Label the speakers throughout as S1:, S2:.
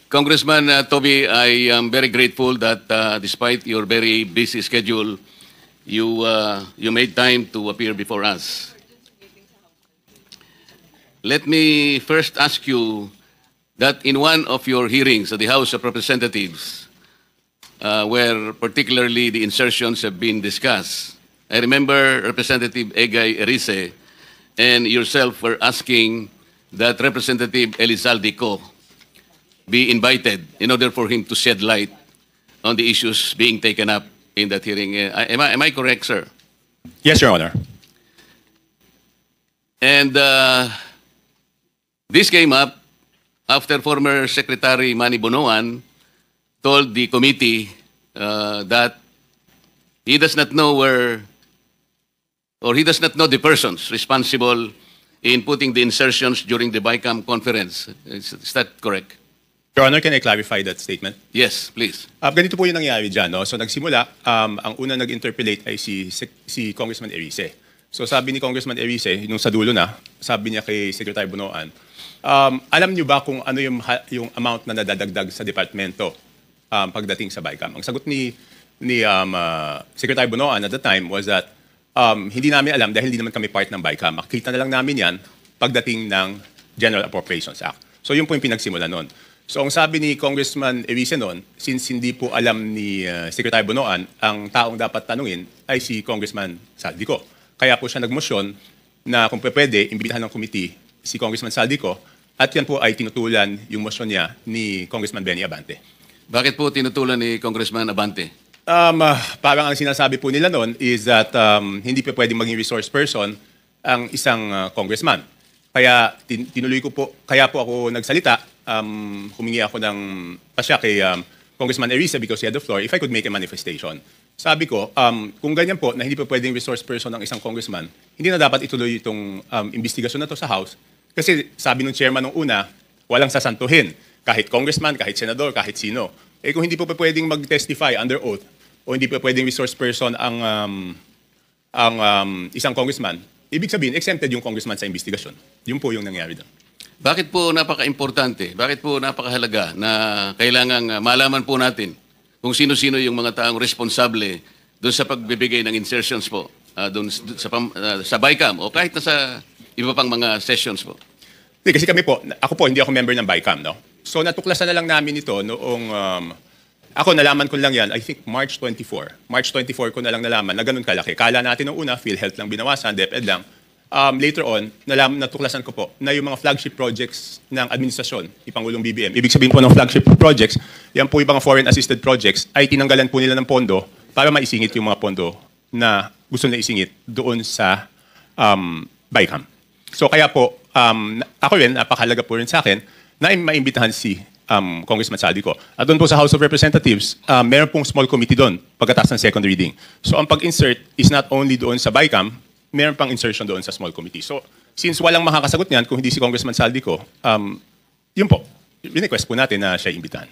S1: Congressman Toby, I am very grateful that despite your very busy schedule, you made time to appear before us. Let me first ask you that in one of your hearings at the House of Representatives, where particularly the insertions have been discussed, I remember Representative Egay Erice and yourself were asking that Representative Elizalde Co be invited in order for him to shed light on the issues being taken up in that hearing. Am I correct, sir?
S2: Yes, Your Honor.
S1: And this came up after former Secretary Manny Bonoan told the committee that he does not know he does not know the persons responsible in putting the insertions during the BICAM conference. Is that correct?
S2: Your Honor, can I clarify that statement?
S1: Yes, please.
S2: Ganito po yung nangyari dyan. No? So nagsimula, ang una nag-interpellate ay si Congressman Erice. So sabi ni Congressman Erice, nung sa dulo na, sabi niya kay Secretary Bonoan, alam niyo ba kung ano yung amount na nadadagdag sa departamento pagdating sa BICAM? Ang sagot ni Secretary Bonoan at the time was that hindi namin alam dahil hindi naman kami part ng BICAM. Makikita na lang namin yan pagdating ng General Appropriations Act. So yun po yung pinagsimula nun. So ang sabi ni Congressman Erice noon, since hindi po alam ni Secretary Bonoan, ang taong dapat tanungin ay si Congressman Saldico. Kaya po siya nagmosyon na kung pwede, imbitahan ng committee si Congressman Saldico at yan po ay tinutulan yung motion niya ni Congressman Benny Abante.
S1: Bakit po tinutulan ni Congressman Abante?
S2: Parang ang sinasabi po nila noon is that hindi pa pwedeng maging resource person ang isang congressman. Kaya tinuloy ko po, kaya po ako nagsalita, humingi ako ng pasya kay Congressman Erice because he had the floor, if I could make a manifestation. Sabi ko, kung ganyan po na hindi pa pwedeng resource person ng isang congressman, hindi na dapat ituloy itong investigasyon na to sa House. Kasi sabi ng chairman nung una, walang sasantuhin. Kahit congressman, kahit senador, kahit sino. Eh kung hindi po pa pwedeng mag-testify under oath o hindi pa pwedeng resource person ang isang congressman, ibig sabihin, exempted yung congressman sa investigasyon. Yun po yung nangyari doon.
S1: Bakit po napaka-importante, bakit po napakahalaga na kailangang malaman po natin kung sino-sino yung mga taong responsable doon sa pagbibigay ng insertions po doon sa BICAM o kahit na sa iba pang mga sessions po?
S2: Kasi kami po, ako po, hindi ako member ng BICAM, no? So natuklasan na lang namin ito noong, ako nalaman ko lang yan, I think March 24. March 24 ko na lang nalaman na ganun kalaki. Kala natin noong una, PhilHealth lang binawasan, DepEd lang. Later on, natuklasan ko po na yung mga flagship projects ng administrasyon, ni Pangulong BBM, ibig sabihin po ng flagship projects, yan po yung mga foreign assisted projects, ay tinanggalan po nila ng pondo para maisingit yung mga pondo na gusto na isingit doon sa BICAM. So kaya po, ako rin, napakahalaga po rin sa akin na maimbitahan si Congressman Saldico. At doon po sa House of Representatives, meron pong small committee doon pagkatapos ng second reading. So ang pag-insert is not only doon sa BICAM, meron pang insertion doon sa small committee. So since walang makakasagot niyan kung hindi si Congressman Saldico, yun po, request po natin na siya imbitahan.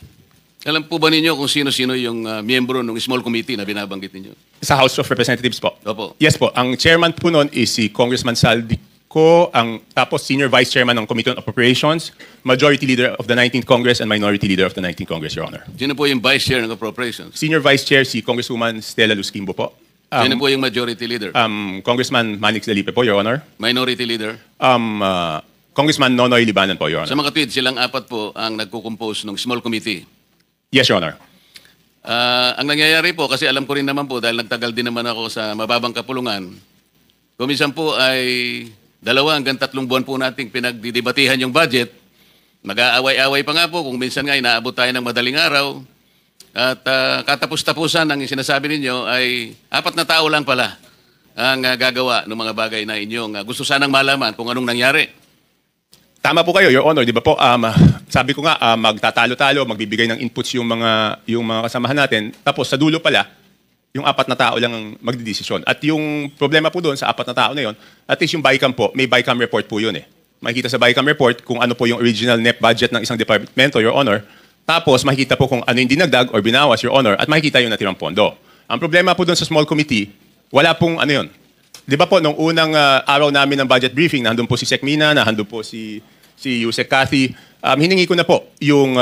S1: Alam po ba ninyo kung sino-sino yung miyembro ng small committee na binabanggit ninyo?
S2: Sa House of Representatives po?
S1: Opo.
S2: Yes po. Ang chairman po noon is si Congressman Saldico, tapos Senior Vice Chairman ng Committee on Appropriations, Majority Leader of the 19th Congress, and Minority Leader of the 19th Congress, Your Honor.
S1: Sino po yung Vice Chair ng Appropriations?
S2: Senior Vice Chair si Congresswoman Stella Luskimbo po.
S1: Sino po yung Majority Leader?
S2: Congressman Manix Dalipe po, Your Honor.
S1: Minority Leader?
S2: Congressman Nonoy Libanan po, Your Honor.
S1: Sa mga tweet, silang apat po ang nagkukompose ng small committee.
S2: Yes, Your Honor.
S1: Ang nangyayari po, kasi alam ko rin naman po, dahil nagtagal din naman ako sa mababang kapulungan, kuminsan po ay 2 hanggang 3 buwan po nating pinagdidebatihan yung budget. Mag-aaway-away pa nga po kung minsan nga inaabot tayo ng madaling araw. At katapos-tapusan ang sinasabi ninyo ay 4 na tao lang pala ang gagawa ng mga bagay na inyong gusto sanang malaman kung anong nangyari.
S2: Tama po kayo, Your Honor. Di ba po, sabi ko nga, magtatalo-talo, magbibigay ng inputs yung mga kasamahan natin. Tapos sa dulo pala, yung 4 na tao lang ang magdidesisyon. At yung problema po doon sa 4 na tao na yon, at least yung BICAM po, may BICAM report po yun eh. Makikita sa BICAM report kung ano po yung original net budget ng isang departamento, Your Honor. Tapos makikita po kung ano yung dinagdag or binawas, Your Honor, at makikita yung natirang pondo. Ang problema po doon sa small committee, wala pong ano yun. Di ba po, nung unang araw namin ng budget briefing, nandun po si Sec Mina, nandun po si Yusek Cathy, hiningi ko na po yung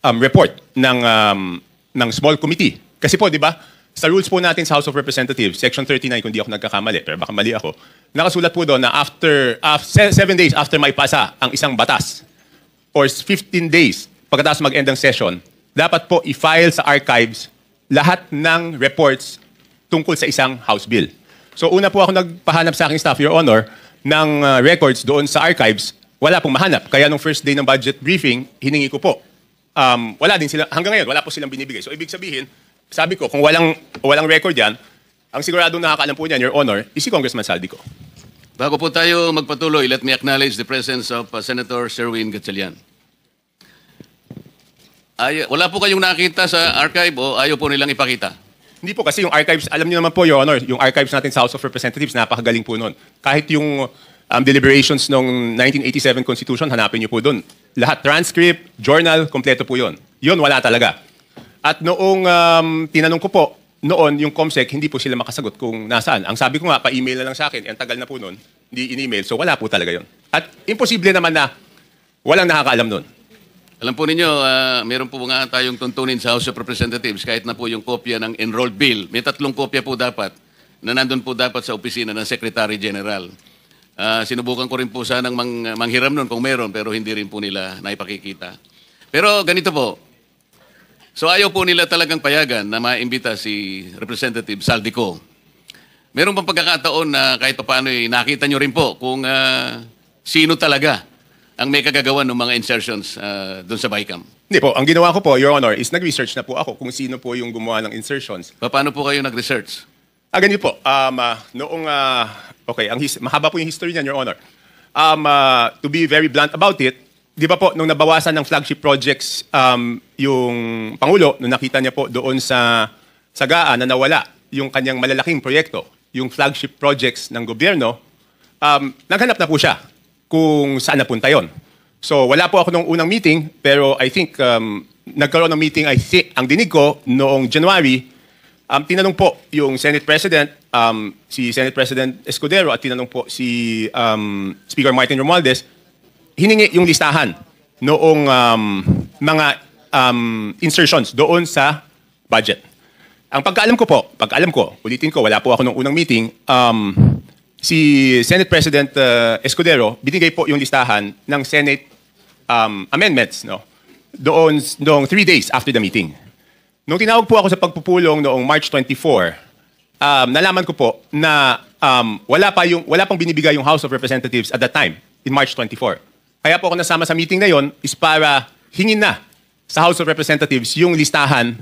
S2: report ng small committee. Kasi po, di ba, sa rules po natin sa House of Representatives, Section 39, kung di ako nagkakamali, pero baka mali ako, nakasulat po doon na after 7 days after maipasa ang isang batas, or 15 days pagkatapos mag-end ng session, dapat po i-file sa archives lahat ng reports tungkol sa isang House bill. So una po ako nagpahanap sa aking staff, Your Honor, ng records doon sa archives. Wala pong mahanap. Kaya nung first day ng budget briefing, hiningi ko po. Wala din sila, hanggang ngayon, wala po silang binibigay. So ibig sabihin, sabi ko, kung walang record yan, ang siguradong nakakaalam po niyan, Your Honor, is si Congressman Saldico.
S1: Bago po tayo magpatuloy, let me acknowledge the presence of Senator Sherwin Gatchalian. Wala po kayong nakita sa archive o ayaw po nilang ipakita?
S2: Hindi po kasi yung archives, alam niyo naman po, Your Honor, yung archives natin sa House of Representatives, napakagaling po nun. Kahit yung deliberations ng 1987 Constitution, hanapin niyo po doon. Lahat, transcript, journal, kompleto po yun. Yun, wala talaga. At noong tinanong ko po, noon yung COMSEC, hindi po sila makasagot kung nasaan. Ang sabi ko nga, pa-email na lang sa akin, ang tagal na po noon, hindi in-email, so wala po talaga yun. At imposible naman na walang nakakaalam noon.
S1: Alam po ninyo, meron po nga tayong tuntunin sa House of Representatives kahit na po yung kopya ng enrolled bill. May 3 kopya po dapat na nandun po dapat sa opisina ng Secretary General. Sinubukan ko rin po sanang manghiram nun kung meron pero hindi rin po nila naipakikita. Pero ganito po, so ayaw po nila talagang payagan na maimbita si Representative Saldico. Meron bang pagkakataon na kahit paano nakita nyo rin po kung sino talaga ang may kagagawan ng mga insertions doon sa BICAM?
S2: Hindi po. Ang ginawa ko po, Your Honor, is nag-research na po ako kung sino po yung gumawa ng insertions.
S1: Paano po kayo nag-research?
S2: Ganito po. Mahaba po yung history niyan, Your Honor. To be very blunt about it, di ba po, nung nabawasan ng flagship projects yung Pangulo, nung nakita niya po doon sa GAA na nawala yung kanyang malalaking proyekto, yung flagship projects ng gobyerno, naghanap na po siya kung saan napunta yon. So wala po ako nung unang meeting, pero I think nagkaroon ng meeting, ang dinig ko noong January, tinanong po yung Senate President, si Senate President Escudero at tinanong po si Speaker Martin Romualdez, hiningi yung listahan noong mga insertions doon sa budget. Ang pagkaalam ko, ulitin ko, wala po ako nung unang meeting, si Senate President Escudero, binigay po yung listahan ng Senate amendments doon 3 days after the meeting. Nung tinawag po ako sa pagpupulong noong March 24, nalaman ko po na wala pang binibigay yung House of Representatives at that time, in March 24. Kaya po ako nasama sa meeting na yon is para hingin na sa House of Representatives yung listahan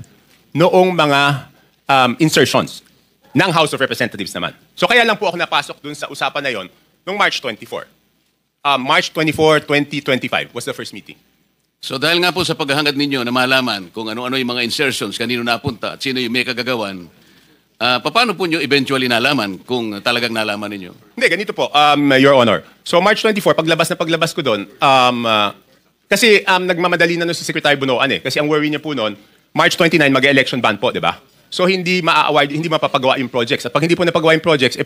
S2: noong mga insertions ng House of Representatives naman. So kaya lang po ako napasok dun sa usapan na yon noong March 24. March 24, 2025 was the first meeting.
S1: So dahil nga po sa paghahangad ninyo na malaman kung ano-ano yung mga insertions, kanino napunta at sino yung may kagagawan, paano po nyo eventually nalaman kung talagang nalaman ninyo?
S2: Hindi, ganito po, Your Honor. So March 24, paglabas ko doon, kasi nagmamadali na si Secretary Bunoan kasi ang worry niya po noon, March 29 mag-election ban po, di ba? So hindi ma-award, hindi mapapagawa yung projects. At pag hindi po napagawa yung projects,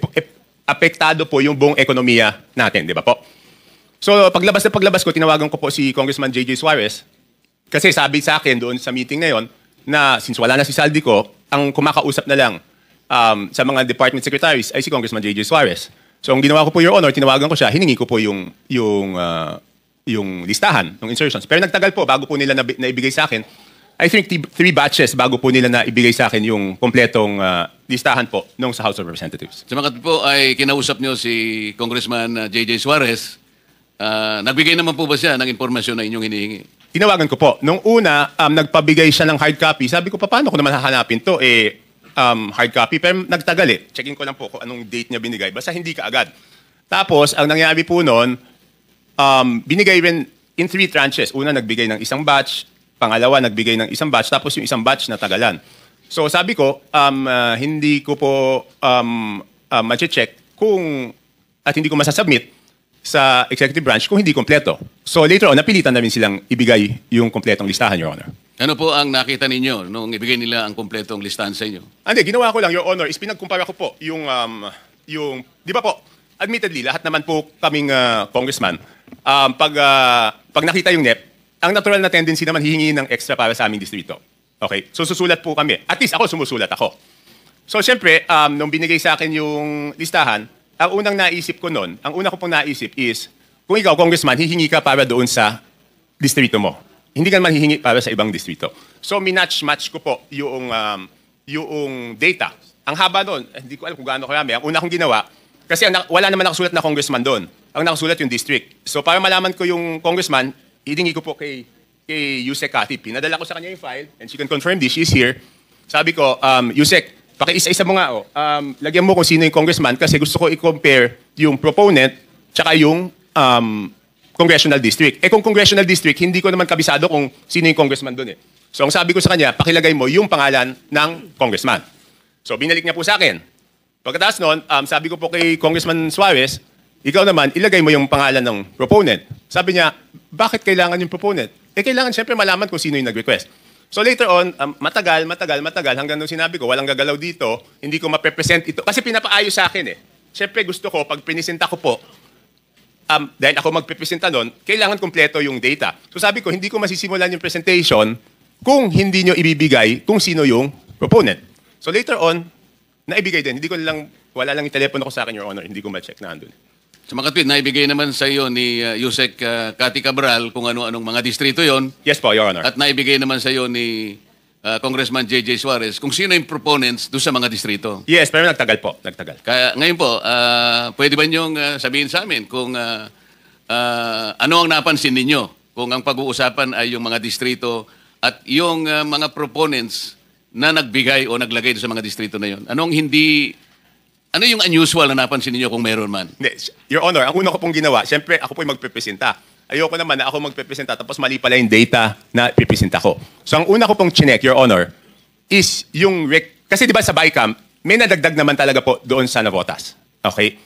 S2: apektado po yung buong ekonomiya natin, di ba po? So paglabas ko, tinawagan ko po si Congressman J.J. Suarez kasi sabi sa akin doon sa meeting na yon na since wala na si Saldico, ang kumakausap na lang sa mga department secretaries ay si Congressman J.J. Suarez. So ang ginawa ko po, Your Honor, tinawagan ko siya, hiningi ko po yung listahan ng insertions. Pero nagtagal po bago po nila naibigay sa akin. I think 3 batches bago po nila na ibigay sa akin yung kompletong listahan po nung sa House of Representatives.
S1: Samakat po ay kinausap nyo si Congressman J.J. Suarez. Nagbigay naman po ba siya ng impormasyon na inyong hinihingi?
S2: Tinawagan ko po. Nung una, nagpabigay siya ng hard copy. Sabi ko, paano ko naman hahanapin to? Hard copy. Pero nagtagal Checking ko lang po kung anong date niya binigay. Basta hindi kaagad. Tapos, ang nangyari po noon, binigay rin in 3 tranches. Una, nagbigay ng isang batch. Pangalawa, nagbigay ng isang batch. Tapos yung isang batch na tagalan. So sabi ko, hindi ko po ma-check kung at hindi ko masasubmit sa executive branch kung hindi kompleto. So later on, napilitan namin silang ibigay yung kompletong listahan, Your Honor.
S1: Ano po ang nakita ninyo nung ibigay nila ang kompletong listahan sa inyo?
S2: Hindi, ginawa ko lang, Your Honor, is pinagkumpara ko po yung di ba po, admittedly, lahat naman po kaming congressman, pag nakita yung NEP, ang natural na tendency naman hihingi ng extra para sa aming distrito. Okay? So susulat po kami. At least ako, sumusulat ako. So siyempre, nung binigay sa akin yung listahan, ang unang naisip ko noon, ang una ko pong naisip is, kung ikaw, congressman, hihingi ka para doon sa distrito mo. Hindi ka naman hihingi para sa ibang distrito. So minatch-match ko po yung data. Ang haba doon, hindi ko alam kung gaano karami. Ang una kong ginawa, kasi wala naman nakasulat na congressman doon. Ang nakasulat yung district. So para malaman ko yung congressman, hiningi ko po kay Yusek Cathy. Pinadala ko sa kanya yung file, and she can confirm this. She's here. Sabi ko, Yusek, pakiisa-isa mo nga, lagyan mo kung sino yung congressman kasi gusto ko i-compare yung proponent tsaka yung congressional district. Kung congressional district, hindi ko naman kabisado kung sino yung congressman doon eh. So ang sabi ko sa kanya, pakilagay mo yung pangalan ng congressman. So binalik niya po sa akin. Pagkatapos noon, sabi ko po kay Congressman Suarez, ikaw naman, ilagay mo yung pangalan ng proponent. Sabi niya, bakit kailangan yung proponent? Kailangan siyempre malaman kung sino yung nag-request. So later on, matagal, hanggang nung sinabi ko, walang gagalaw dito, hindi ko ma-represent ito. Kasi pinapaayos sa akin eh. Siyempre gusto ko, pag pinisenta ko po, dahil ako magpipresenta nun, kailangan kompleto yung data. So sabi ko, hindi ko masisimulan yung presentation kung hindi nyo ibibigay kung sino yung proponent. So later on, naibigay din. Wala lang yung telepono ko sa akin, Your Honor. Hindi ko ma-check na andun.
S1: Sa mga tweet, naibigay naman sa iyo ni Yusek Cathy Cabral kung ano-anong mga distrito yon.
S2: Yes po, Your Honor.
S1: At naibigay naman sa iyo ni Congressman J.J. Suarez kung sino yung proponents doon sa mga distrito.
S2: Yes, pero nagtagal po.
S1: Kaya ngayon po, pwede ba niyong sabihin sa amin kung ano ang napansin ninyo kung ang pag-uusapan ay yung mga distrito at yung mga proponents na nagbigay o naglagay sa mga distrito na yon. Ano yung unusual na napansin niyo kung meron man?
S2: Your Honor, ang una ko pong ginawa, siyempre ako po yung magpepresenta. Ayoko naman na ako magpepresenta tapos mali pala yung data na pipresenta ko. So ang una ko pong chinek, Your Honor, is yung kasi di ba sa BICAM, may nadagdag naman talaga po doon sa navotas. Okay?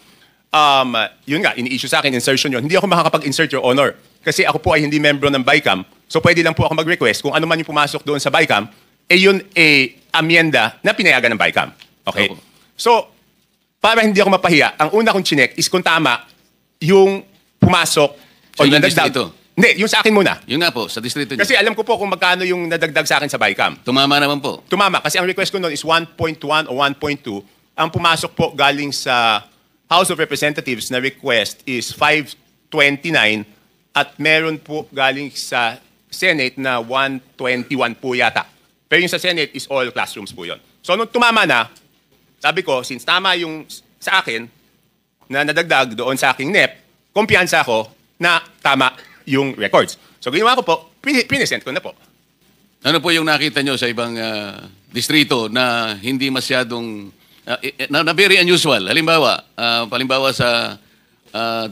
S2: Yun nga, ini-issue sa akin, insertion yun. Hindi ako makakapag-insert, Your Honor. Kasi ako po ay hindi membro ng BICAM. So pwede lang po ako mag-request kung ano man yung pumasok doon sa BICAM, yun amyenda na pinayagan ng BICAM. Okay?
S1: Okay.
S2: So, para hindi ako mapahiya, ang una kong chinek is kung tama yung pumasok o yung nadagdag. Hindi, yung sa akin muna.
S1: Yun nga po, sa distrito niyo.
S2: Kasi alam ko po kung magkano yung nadagdag sa akin sa BICAM.
S1: Tumama naman po.
S2: Tumama, kasi ang request ko noon is 1.1 o 1.2. Ang pumasok po galing sa House of Representatives na request is 529 at meron po galing sa Senate na 121 po yata. Pero yung sa Senate is all classrooms po yun. So nung tumama na, sabi ko, since tama yung sa akin na nadagdag doon sa aking NEP, kumpiyansa ako na tama yung records. So ginawa ko po, pinisent ko na po.
S1: Ano po yung nakita nyo sa ibang distrito na hindi masyadong, na very unusual? Halimbawa sa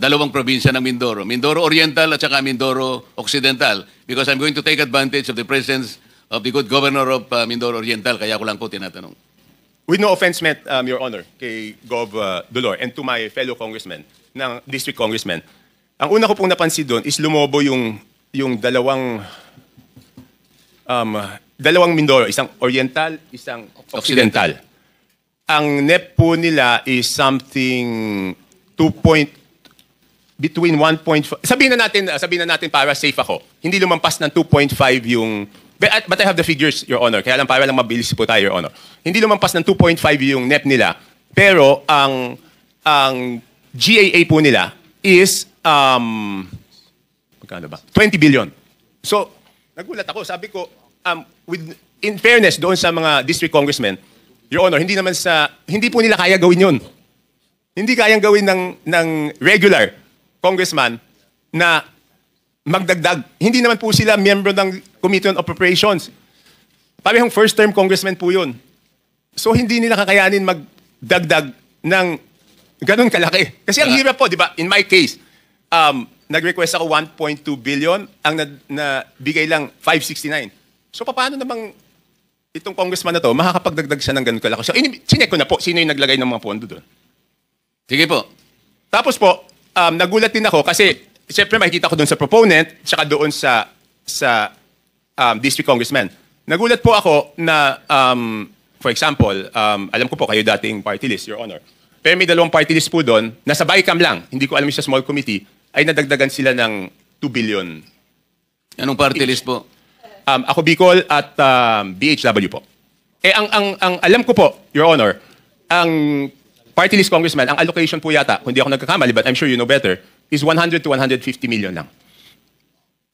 S1: dalawang probinsya ng Mindoro. Mindoro Oriental at saka Mindoro Occidental. Because I'm going to take advantage of the presence of the good governor of Mindoro Oriental. Kaya ko lang po tinatanong.
S2: With no offense meant, Your Honor, kay Gov. Dolor and to my fellow congressmen, ng district congressmen, ang una ko pong napansin doon is lumobo yung dalawang Mindoro, isang Oriental, isang Occidental. Ang NEP po nila is something between 1.5, sabihin na natin para safe ako, hindi lumampas ng 2.5 yung, but I have the figures, Your Honor, kaya lang para lang mabilis po tayo, Your Honor. Hindi lumampas ng 2.5 yung NEP nila, pero ang GAA po nila is, magkano ba? 20 billion. So, nagulat ako, sabi ko, in fairness doon sa mga district congressmen, Your Honor, hindi po nila kaya gawin yun. Hindi kayang gawin ng regular congressman na magdagdag. Hindi naman po sila miyembro ng Committee on Appropriations. Parehong first-term congressman po yun. So hindi nila kakayanin magdagdag ng ganun kalaki. Kasi ang hirap po, di ba? In my case, nag-request ako 1.2 billion, ang nabigay lang 569. So paano namang itong congressman na to, makakapagdagdag siya ng ganun kalaki? So chinek ko na po, sino yung naglagay ng mga pondo doon.
S1: Sige po.
S2: Tapos po, nagulat din ako kasi siyempre makikita ko doon sa proponent tsaka doon sa district congressman. Nagulat po ako na, for example, alam ko po kayo dating party list, Your Honor. Pero may dalawang party list po doon, nasa BICAM lang, hindi ko alam yung sa small committee, ay nadagdagan sila ng 2 billion
S1: Anong party list po?
S2: Ako Bicol at BHW po. Ang alam ko po, Your Honor, ang party list congressman, ang allocation po yata, kung di ako nagkakamali, but I'm sure you know better, is 100 to 150 million lang.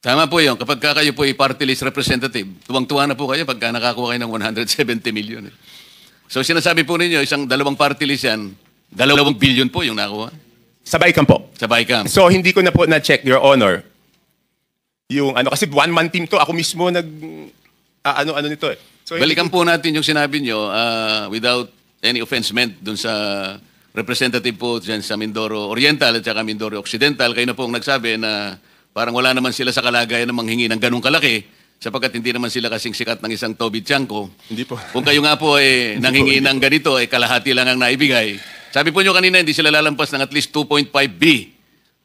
S1: Tama po yun. Kapag kayo po ay party list representative, tuwang-tuwa na po kayo pagka nakakuha kayo ng 170 million. So sinasabi po ninyo, isang dalawang party list yan, 2 billion po yung nakuha
S2: Sa BICAM po.
S1: sa BICAM.
S2: So hindi ko na po na-check, Your Honor, yung kasi one-man team to, ako mismo ano nito eh. So,
S1: Balikan po natin yung sinabi nyo without any offense meant dun sa representative po dyan sa Mindoro Oriental at saka Mindoro Occidental. Kayo na po ang nagsabi na parang wala naman sila sa kalagayan na manghingi ng ganung kalaki sapagkat hindi naman sila kasing sikat ng isang Toby Tiangco.
S2: Hindi po.
S1: Kung kayo nga po nanghingi ng ganito, kalahati lang ang naibigay. Sabi po nyo kanina, hindi sila lalampas ng at least 2.5B.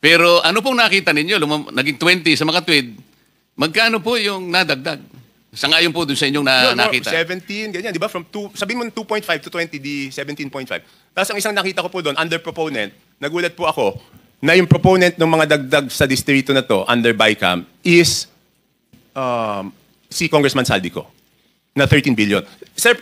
S1: Pero ano pong nakita ninyo? Naging 20 sa Makatwid. Magkano po yung nadagdag? Sangayon po dun sa inyong nakita.
S2: 17, ganyan, di ba? From sabihin mo 2.5 to 20, di 17.5. Tapos ang isang nakita ko po doon, under proponent, nagulat po ako, na yung proponent ng mga dagdag sa distrito na to, under BICAM, is si Congressman Saldico, na 13 billion. Sir,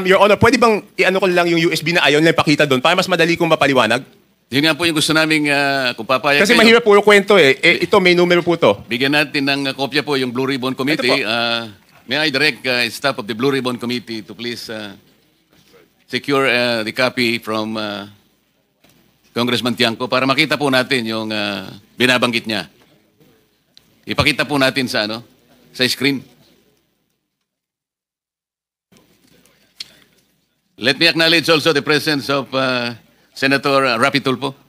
S2: Your Honor, pwede bang i-ano ko lang yung USB na ayaw nila ipakita doon para mas madali kong mapaliwanag?
S1: Yun nga po yung gusto namin kung papayag
S2: Kasi
S1: kayo.
S2: mahirap po yung kwento eh. Ito, may numero po to.
S1: Bigyan natin ng kopya po yung Blue Ribbon Committee. May I direct staff of the Blue Ribbon Committee to please secure the copy from Congressman Tiangco para makita po natin yung binabanggit niya. Ipakita po natin sa sa screen. Let me acknowledge also the presence of Senator Rapi Tulfo.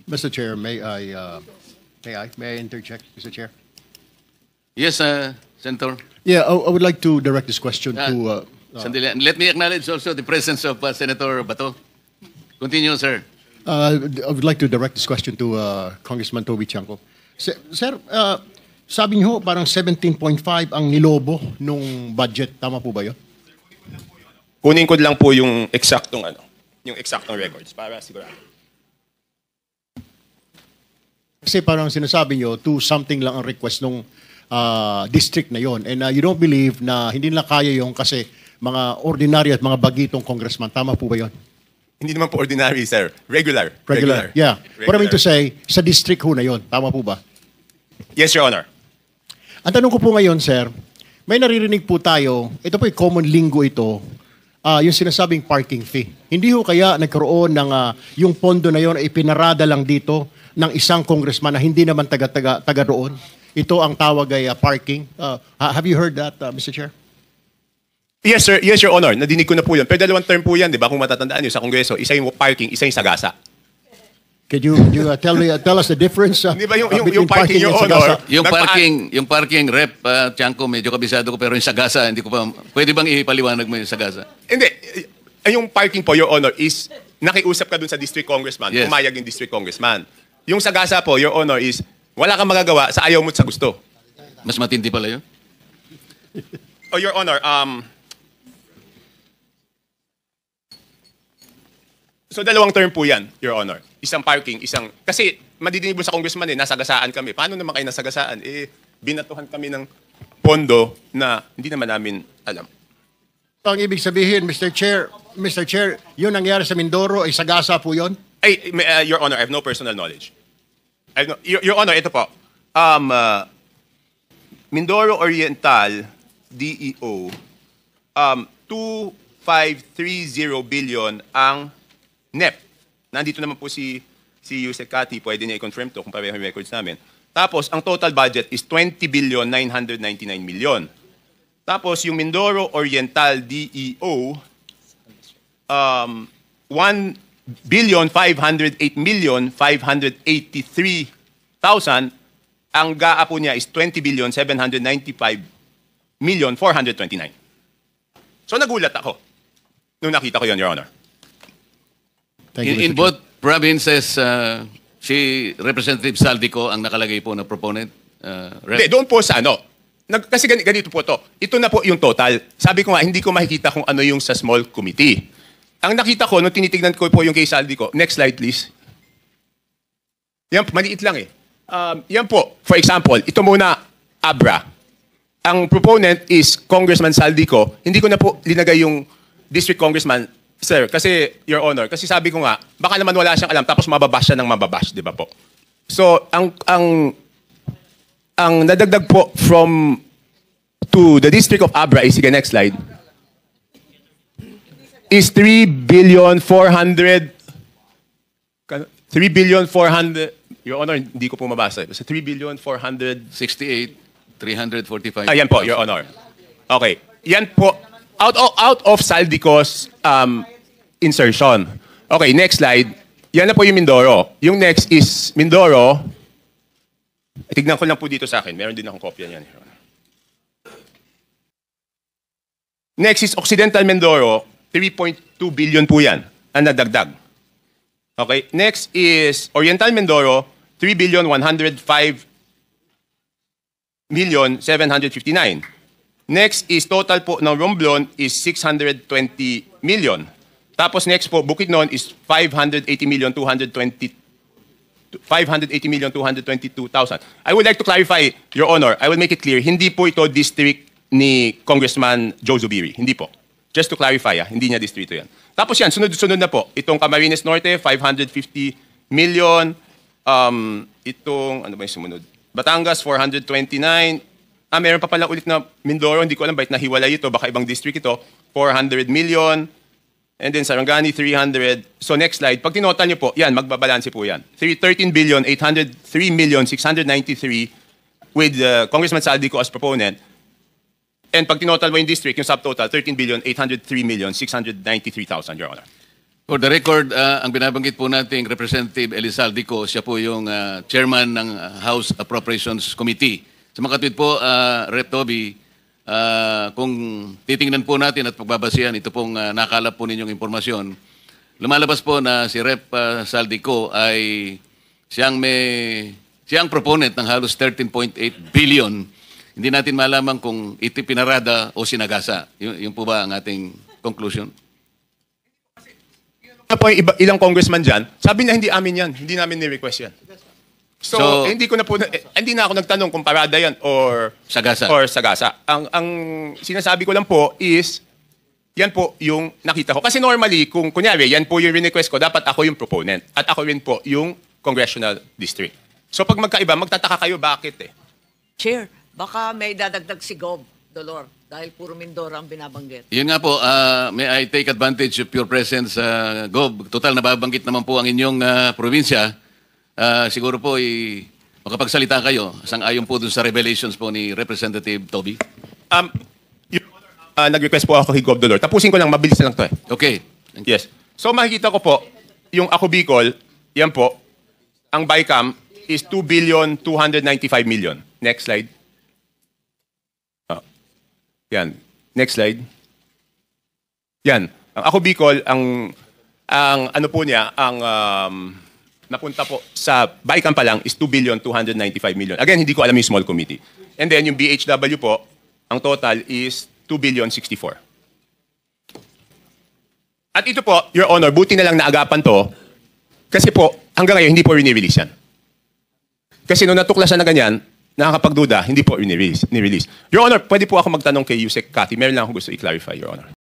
S3: Mr. Chair, may I interject, Mr. Chair?
S1: Yes, Senator.
S3: Yeah, I would like to direct this question to.
S1: Sandali. Let me acknowledge also the presence of Senator Bato. Continue, sir.
S3: I would like to direct this question to Congressman Toby Tiangco. Sir, sabi niyo parang 17.5 ang nilobo nung budget. Tama po ba yun?
S2: Kunin ko lang po yung eksaktong records para sigurado.
S3: Kasi parang sinasabi niyo, to something lang ang request nung district na yon. And you don't believe na hindi nila kaya yon kasi mga ordinary at mga bagitong congressman. Tama po ba yon?
S2: Hindi naman po ordinary, sir. Regular.
S3: Yeah.
S2: Regular.
S3: What I mean to say, sa district ho na yon. Tama po ba?
S2: Yes, Your Honor.
S3: Ang tanong ko po ngayon, sir, may naririnig po tayo, ito po yung common lingo ito, yung sinasabing parking fee. Hindi ho kaya nagkaroon ng yung pondo na yon ay pinarada lang dito ng isang congressman na hindi naman taga roon? Ito ang tawag ay parking. Have you heard that, Mr. Chair?
S2: Yes, sir. Yes, Your Honor. Nadinig ko na po yun. Pero dalawang term po yan, di ba? Kung matatandaan nyo sa Kongreso, isa yung parking, isa yung sagasa.
S3: Could you tell us the difference
S2: Di ba yung
S3: between
S2: parking, Your
S3: and
S2: Honor?
S3: sagasa?
S1: Yung parking rep, Tiangco, medyo kabisado ko, pero yung sagasa, hindi ko pa, pwede bang ipaliwanag mo yung sagasa?
S2: Hindi. Yung parking po, Your Honor, is nakiusap ka dun sa district congressman.
S1: Yes.
S2: Pumayag yung district congressman. Yung sagasa po, Your Honor, is wala kang magagawa sa ayaw mo at sa gusto.
S1: Mas matindi pala yun?
S2: Oh, Your Honor, so dalawang term po yan, Your Honor. Isang parking, isang... Kasi madidinig mo sa congressman nasagasaan kami. Paano naman kayo nasagasaan? Binatuhan kami ng pondo na hindi naman namin alam.
S3: Ang ibig sabihin, Mr. Chair, yun nangyari sa Mindoro ay sagasa po yun?
S2: Your Honor, I have no personal knowledge. Your Honor, ito po. Mindoro Oriental, DEO, 2,530 billion ang NEP. Nandito naman po si Yusek Kati, pwede niya i-confirm to kung pareho yung records namin. Tapos, ang total budget is 20 billion 999 million. Tapos, yung Mindoro Oriental DEO, 1 billion 508 million 583,000. Ang GAA po niya is 20 billion 795 million 429. So, nagulat ako nung nakita ko yun, Your Honor.
S3: Thank you,
S1: In
S3: Mr. Chair.
S1: both provinces, si Representative Saldico ang nakalagay po na proponent.
S2: Hindi, doon po sa ano. Kasi ganito po to. Ito na po yung total. Sabi ko nga, hindi ko makikita kung ano yung sa small committee. ang nakita ko, nung tinitignan ko po yung case saldi ko, next slide please. Yan, maliit lang eh. Yan po, for example, ito muna, Abra. Ang proponent is Congressman Saldico. Hindi ko na po linagay yung district congressman, sir, kasi, Your Honor, kasi sabi ko nga, baka naman wala siyang alam, tapos mababash siya ng mababash, di ba po? So, ang nadagdag po to the district of Abra, sige, next slide, is 3,400,000,000, Your Honor, hindi ko po mabasa. Sa 3,400,000,000.
S1: 68,345.
S2: Ayan po, Your Honor. Okay. Yan po, out of Saldico's insertion. Okay, next slide. Yan na po yung Mindoro. Yung next is Mindoro. Tignan ko lang po dito sa akin. Meron din akong kopya niyan, Your Honor. Next is Occidental Mindoro. 3.2 billion po yan ang nadagdag. Okay, next is Oriental Mindoro. 3,105,759,000. Next is total po ng Romblon is 620 million. Tapos next po, Bukidnon is 580,222,000. I would like to clarify, Your Honor, I will make it clear, hindi po ito district ni Congressman Joe Zubiri. Hindi po. Just to clarify, hindi niya distrito yan. Tapos yan, sunod-sunod na po. Itong Camarines Norte, 550 million. Itong, ano ba yung sumunod? Batangas, 429. Meron pa pala ulit na Mindoro, hindi ko alam bakit nahiwalay ito, baka ibang district ito, 400 million. And then Sarangani, 300. So next slide, pag tinotal niyo po, yan, magbabalanse po yan. 13,803,693 with Congressman Saldico as proponent. And pag tinotal mo yung district, yung subtotal, 13,803,693,000, Your Honor.
S1: For the record, ang binabanggit po nating Representative Elizaldico, siya po yung chairman ng House Appropriations Committee. Sa mga katwid po, Rep. Toby, kung titingnan po natin at pagbabasihan, ito pong nakalap po ninyong impormasyon, lumalabas po na si Rep. Saldico ay siyang proponent ng halos 13.8 billion. Hindi natin malaman kung ito pinarada o sinagasa. Yun po ba ang ating conclusion?
S2: Po ilang congressman dyan, sabi na hindi amin yan, hindi namin ni-request yan. So hindi na ako nagtanong kung parada yan or
S1: sagasa.
S2: Ang sinasabi ko lang po is, yan po yung nakita ko. Kasi normally, kung kunyari, yan po yung request ko, dapat ako yung proponent. At ako rin po yung congressional district. So pag magkaiba, magtataka kayo bakit eh.
S4: Chair, baka may dadagdag si Gob, Dolor, dahil puro Mindoro ang binabanggit.
S1: Yun nga po, may I take advantage of your presence, Gob. Total, nababanggit naman po ang inyong probinsya. Siguro po, makapagsalita kayo sang-ayon po dun sa revelations po ni Representative Toby.
S2: Nag-request po ako kay Gob Dolor. Tapusin ko lang, mabilis na lang to eh.
S1: Okay.
S2: Yes. So makikita ko po, yung Ako Bicol, yan po, ang BICAM is 2,295,000,000. Next slide. Yan. Next slide. Yan. Ang Ako Bicol, ang ano po niya, ang napunta po sa BICAM pa lang is 2,295,000,000. Again, hindi ko alam yung small committee. And then yung BHW po, ang total is 2,064,000,000. At ito po, Your Honor, buti na lang naagapan to kasi po, hanggang ngayon, hindi po rini-release yan. Kasi nung natuklasan na ganyan, nakakapagduda, hindi po ni-release. Your Honor, pwede po ako magtanong kay Yusek Cathy. Meron lang akong gusto i-clarify, Your Honor.